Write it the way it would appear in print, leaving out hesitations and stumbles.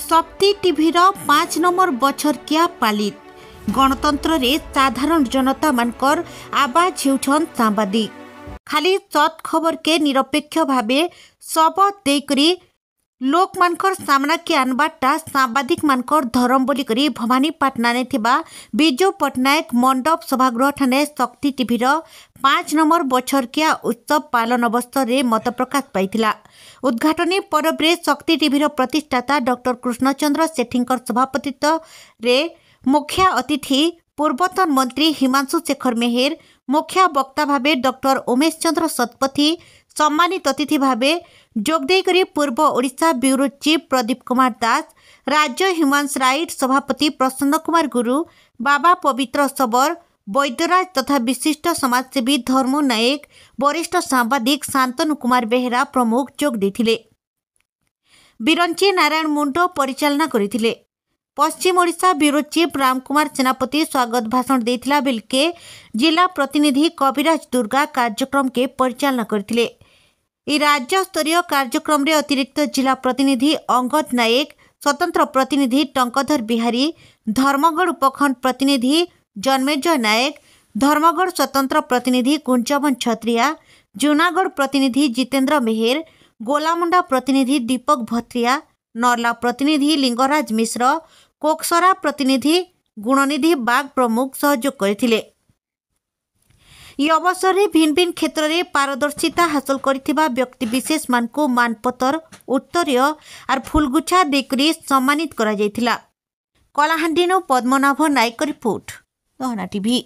शक्ति टीभीर 5 नंबर बछरकिया पालित गणतंत्र रे साधारण जनता मानकर आवाज हेउछन सांबादिक। खाली सत खबर के निरपेक्ष भावे शपथ देकरी लोक मानकर सामना के आनबाटा सांबादिक मानकर धरम बोली करी भवानीपाटना ने थिबा बिजू पट्टनायक मंडप सभागृह ठाने शक्ति टीभीर 5 नंबर बछरकिया उत्सव पालन अवसर रे मत प्रकाश पाइथिला। उद्घाटनी पर्व रे शक्ति टीभीर प्रतिष्ठाता डॉक्टर कृष्णचंद्र सेठींकर सभापतित्व रे मुख्य अतिथि पूर्वतन मंत्री हिमांशु शेखर मेहेर, मुख्य वक्ता भावे डॉक्टर उमेश चंद्र शतपथी, सम्मानित अतिथि भावे जोगदेई करी पूर्व ओडिशा ब्यूरो चीफ प्रदीप कुमार दास, राज्य ह्यूमन राइट्स सभापति प्रसन्न कुमार गुरु, बाबा पवित्र सबर, वैद्यराज तथा विशिष्ट समाजसेवी धर्म नायक, वरिष्ठ सांबादिक शांतनु कुमार बेहेरा प्रमुख जोग देथिले। बिरंची नारायण मुंडो परिचालना करिथिले। पश्चिम ओडिशा ब्यूरो चीफ रामकुमार सेनापति स्वागत भाषण देथिला बेलके जिला प्रतिनिधि कविराज दुर्गा कार्यक्रम के परिचालना करथिले। ई राज्य स्तरीय कार्यक्रम रे अतिरिक्त जिला प्रतिनिधि अंगद नायक, स्वतंत्र प्रतिनिधि टंकधर बिहारी, धर्मगढ़ उपखंड प्रतिनिधि जन्मेजय नायक, धर्मगढ़ स्वतंत्र प्रतिनिधि कुंजवन छत्रिया, जूनागढ़ प्रतिनिधि जितेंद्र मेहेर, गोलामुंडा प्रतिनिधि दीपक भत्रिया, नर्ला प्रतिनिधि लिंगराज मिश्र, कोकसरा प्रतिनिधि गुणनिधि बाग प्रमुख सहयोग करथिले। यह अवसर में भिन्न भिन्न क्षेत्र में पारदर्शिता हासिल करथिबा व्यक्ति विशेष मानकु मानपत्र, उत्तरीय और फुलगुच्छा देकरी सम्मानित करा जायथिला। कलाहांडीनो पद्मनाभ नायक रिपोर्ट, दहना टीवी।